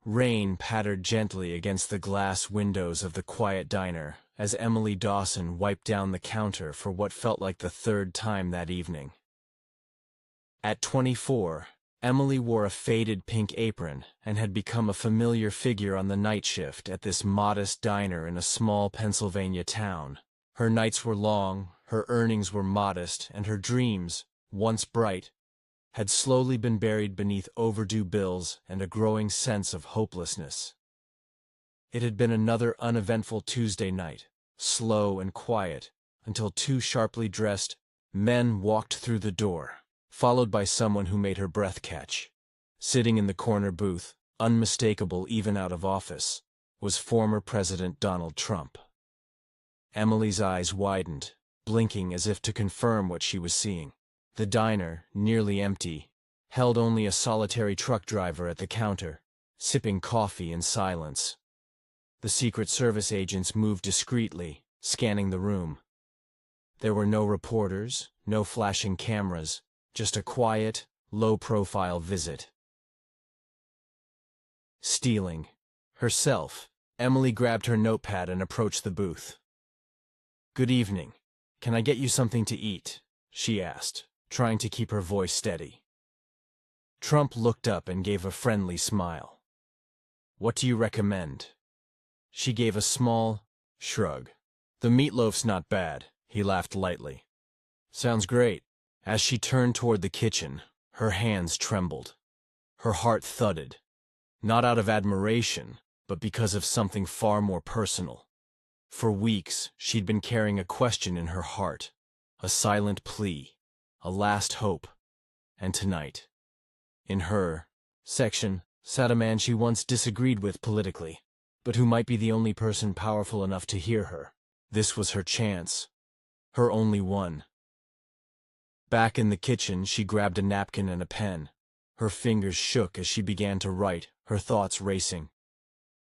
Rain pattered gently against the glass windows of the quiet diner as Emily Dawson wiped down the counter for what felt like the third time that evening. At 24, Emily wore a faded pink apron and had become a familiar figure on the night shift at this modest diner in a small Pennsylvania town. Her nights were long, her earnings were modest, and her dreams, once bright, had slowly been buried beneath overdue bills and a growing sense of hopelessness. It had been another uneventful Tuesday night, slow and quiet, until two sharply dressed men walked through the door, followed by someone who made her breath catch. Sitting in the corner booth, unmistakable even out of office, was former President Donald Trump. Emily's eyes widened, blinking as if to confirm what she was seeing. The diner, nearly empty, held only a solitary truck driver at the counter, sipping coffee in silence. The Secret Service agents moved discreetly, scanning the room. There were no reporters, no flashing cameras, just a quiet, low-profile visit. Stealing. Herself, Emily grabbed her notepad and approached the booth. "Good evening. Can I get you something to eat?" she asked, trying to keep her voice steady. Trump looked up and gave a friendly smile. "What do you recommend?" She gave a small shrug. "The meatloaf's not bad," he laughed lightly. "Sounds great." As she turned toward the kitchen, her hands trembled. Her heart thudded, not out of admiration, but because of something far more personal. For weeks, she'd been carrying a question in her heart, a silent plea, a last hope. And tonight, in her section, sat a man she once disagreed with politically, but who might be the only person powerful enough to hear her. This was her chance, her only one. Back in the kitchen, she grabbed a napkin and a pen. Her fingers shook as she began to write, her thoughts racing.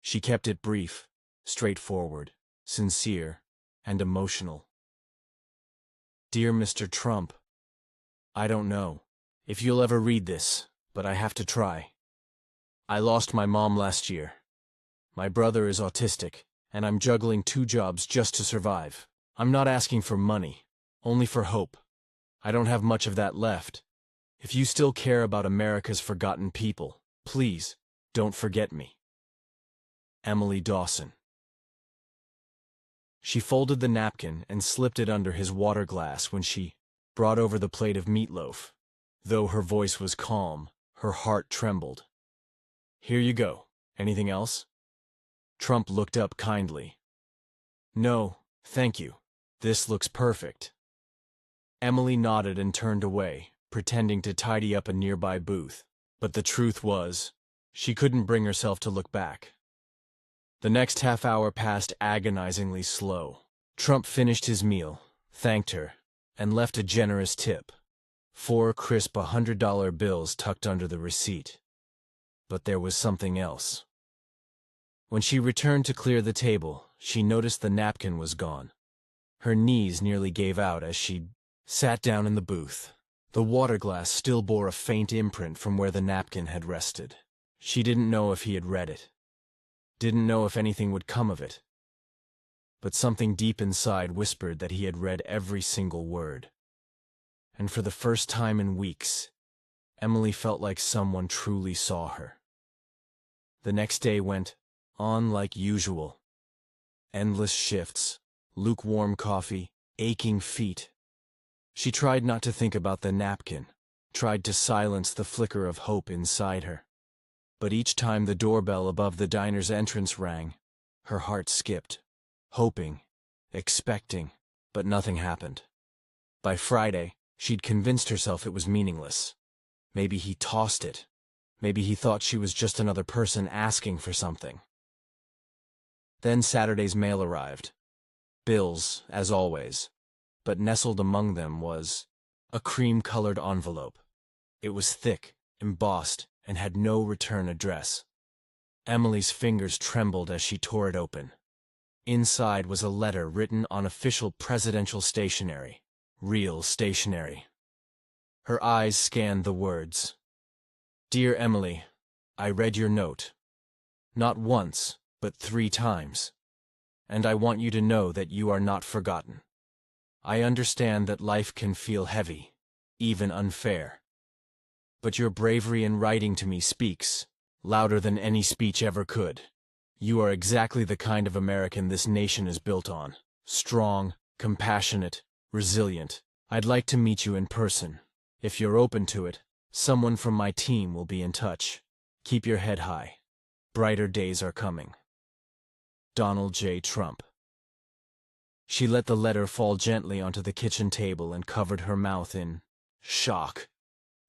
She kept it brief, straightforward, sincere, and emotional. "Dear Mr. Trump, I don't know if you'll ever read this, but I have to try. I lost my mom last year. My brother is autistic, and I'm juggling 2 jobs just to survive. I'm not asking for money, only for hope. I don't have much of that left. If you still care about America's forgotten people, please, don't forget me. Emily Dawson." She folded the napkin and slipped it under his water glass when she brought over the plate of meatloaf. Though her voice was calm, her heart trembled. "Here you go. Anything else?" Trump looked up kindly. "No, thank you. This looks perfect." Emily nodded and turned away, pretending to tidy up a nearby booth. But the truth was, she couldn't bring herself to look back. The next half hour passed agonizingly slow. Trump finished his meal, thanked her, and left a generous tip. 4 crisp $100 bills tucked under the receipt. But there was something else. When she returned to clear the table, she noticed the napkin was gone. Her knees nearly gave out as she sat down in the booth. The water glass still bore a faint imprint from where the napkin had rested. She didn't know if he had read it. Didn't know if anything would come of it. But something deep inside whispered that he had read every single word. And for the first time in weeks, Emily felt like someone truly saw her. The next day went on like usual. Endless shifts, lukewarm coffee, aching feet. She tried not to think about the napkin, tried to silence the flicker of hope inside her. But each time the doorbell above the diner's entrance rang, her heart skipped, hoping, expecting, but nothing happened. By Friday, she'd convinced herself it was meaningless. Maybe he tossed it. Maybe he thought she was just another person asking for something. Then Saturday's mail arrived. Bills, as always. But nestled among them was a cream-colored envelope. It was thick, embossed, and had no return address. Emily's fingers trembled as she tore it open. Inside was a letter written on official presidential stationery. Real stationery. Her eyes scanned the words. "Dear Emily, I read your note. Not once, but 3 times. And I want you to know that you are not forgotten. I understand that life can feel heavy, even unfair. But your bravery in writing to me speaks, louder than any speech ever could. You are exactly the kind of American this nation is built on. Strong, compassionate, resilient. I'd like to meet you in person. If you're open to it, someone from my team will be in touch. Keep your head high. Brighter days are coming. Donald J. Trump. She let the letter fall gently onto the kitchen table and covered her mouth in shock.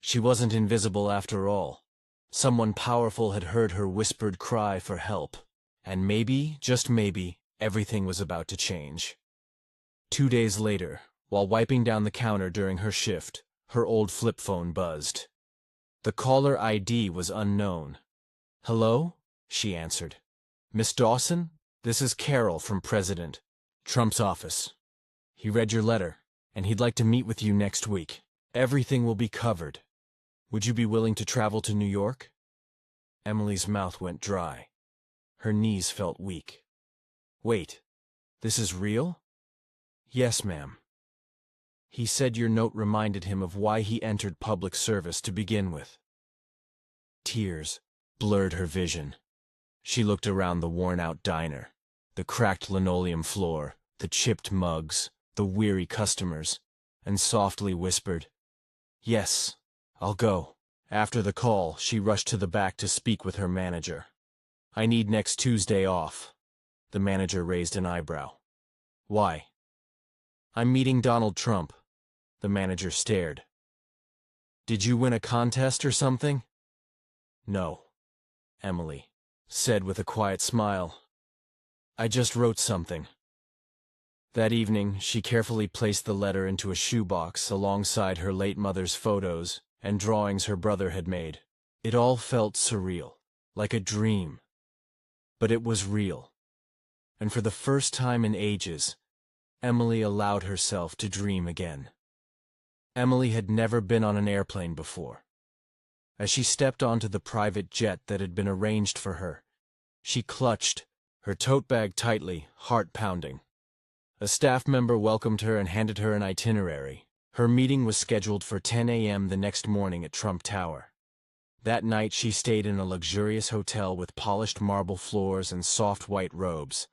She wasn't invisible after all. Someone powerful had heard her whispered cry for help. And maybe, just maybe, everything was about to change. 2 days later, while wiping down the counter during her shift, her old flip phone buzzed. The caller ID was unknown. "Hello?" she answered. "Miss Dawson? This is Carol from President Trump's office. He read your letter, and he'd like to meet with you next week. Everything will be covered. Would you be willing to travel to New York?" Emily's mouth went dry. Her knees felt weak. "Wait, this is real?" "Yes, ma'am." He said your note reminded him of why he entered public service to begin with. Tears blurred her vision. She looked around the worn-out diner, the cracked linoleum floor, the chipped mugs, the weary customers, and softly whispered, "Yes, I'll go." After the call, she rushed to the back to speak with her manager. "I need next Tuesday off." The manager raised an eyebrow. "Why?" "I'm meeting Donald Trump." The manager stared. "Did you win a contest or something?" "No," Emily said with a quiet smile. "I just wrote something." That evening, she carefully placed the letter into a shoebox alongside her late mother's photos and drawings her brother had made. It all felt surreal, like a dream. But it was real. And for the first time in ages, Emily allowed herself to dream again. Emily had never been on an airplane before. As she stepped onto the private jet that had been arranged for her, she clutched her tote bag tightly, heart pounding. A staff member welcomed her and handed her an itinerary. Her meeting was scheduled for 10 a.m. the next morning at Trump Tower. That night she stayed in a luxurious hotel with polished marble floors and soft white robes,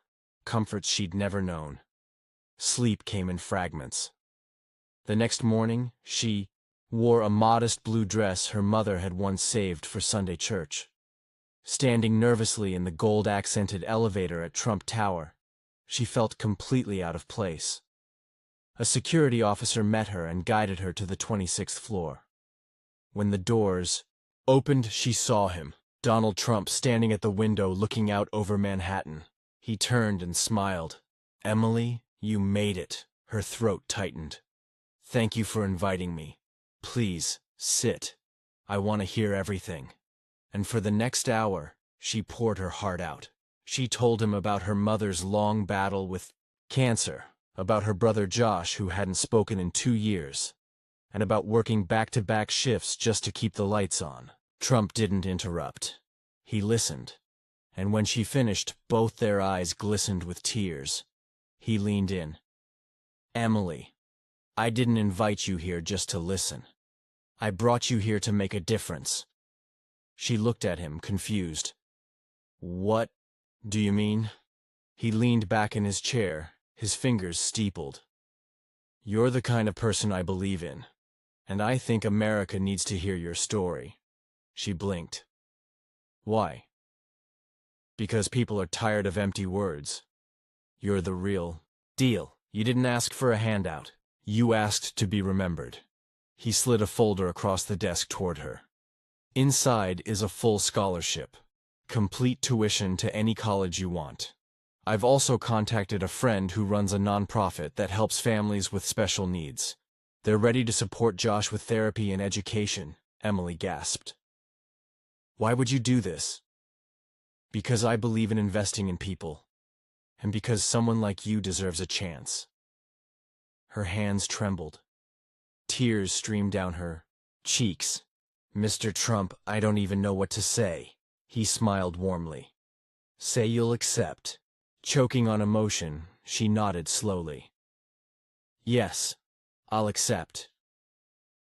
comforts she'd never known. Sleep came in fragments. The next morning, she wore a modest blue dress her mother had once saved for Sunday church. Standing nervously in the gold-accented elevator at Trump Tower, she felt completely out of place. A security officer met her and guided her to the 26th floor. When the doors opened, she saw him, Donald Trump, standing at the window looking out over Manhattan. He turned and smiled. "Emily, you made it." Her throat tightened. "Thank you for inviting me. Please, sit. I want to hear everything." And for the next hour, she poured her heart out. She told him about her mother's long battle with cancer, about her brother Josh, who hadn't spoken in 2 years, and about working back-to-back shifts just to keep the lights on. Trump didn't interrupt. He listened, and when she finished, both their eyes glistened with tears. He leaned in. "Emily, I didn't invite you here just to listen. I brought you here to make a difference." She looked at him, confused. "What do you mean?" He leaned back in his chair, his fingers steepled. "You're the kind of person I believe in, and I think America needs to hear your story." She blinked. "Why?" "Because people are tired of empty words. You're the real deal. You didn't ask for a handout. You asked to be remembered." He slid a folder across the desk toward her. "Inside is a full scholarship. Complete tuition to any college you want. I've also contacted a friend who runs a nonprofit that helps families with special needs. They're ready to support Josh with therapy and education." Emily gasped. "Why would you do this?" "Because I believe in investing in people, and because someone like you deserves a chance." Her hands trembled. Tears streamed down her cheeks. "Mr. Trump, I don't even know what to say." He smiled warmly. Say you'll accept. Choking on emotion, she nodded slowly. Yes, I'll accept.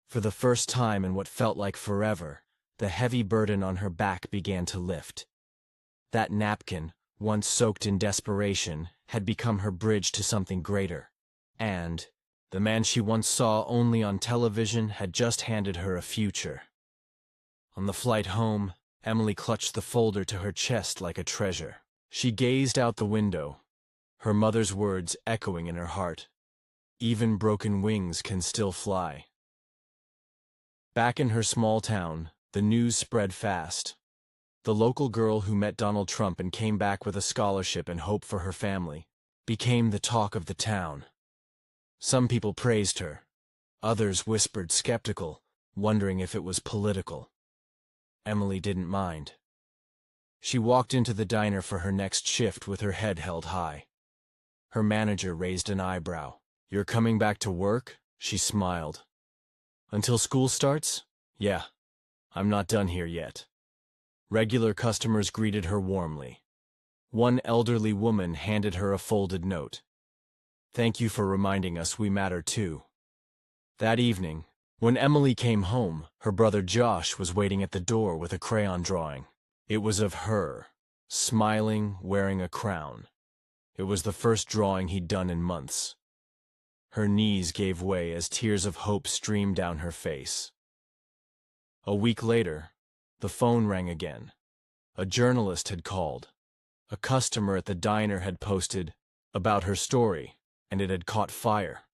For the first time in what felt like forever, the heavy burden on her back began to lift. That napkin, once soaked in desperation, had become her bridge to something greater. And the man she once saw only on television had just handed her a future. On the flight home, Emily clutched the folder to her chest like a treasure. She gazed out the window, her mother's words echoing in her heart. Even broken wings can still fly. Back in her small town, the news spread fast. The local girl who met Donald Trump and came back with a scholarship and hope for her family became the talk of the town. Some people praised her. Others whispered skeptical, wondering if it was political. Emily didn't mind. She walked into the diner for her next shift with her head held high. Her manager raised an eyebrow. "You're coming back to work?" She smiled. "Until school starts? Yeah, I'm not done here yet." Regular customers greeted her warmly. One elderly woman handed her a folded note. "Thank you for reminding us we matter too." That evening, when Emily came home, her brother Josh was waiting at the door with a crayon drawing. It was of her, smiling, wearing a crown. It was the first drawing he'd done in months. Her knees gave way as tears of hope streamed down her face. A week later, the phone rang again. A journalist had called. A customer at the diner had posted about her story, and it had caught fire.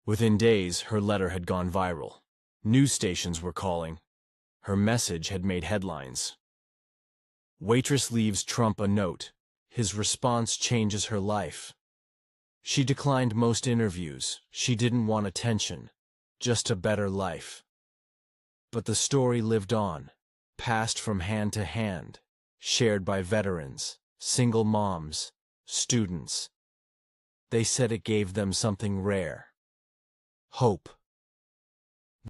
Within days, her letter had gone viral. News stations were calling. Her message had made headlines. Waitress leaves Trump a note. His response changes her life. She declined most interviews. She didn't want attention, just a better life. But the story lived on, passed from hand to hand, shared by veterans, single moms, students. They said it gave them something rare: hope.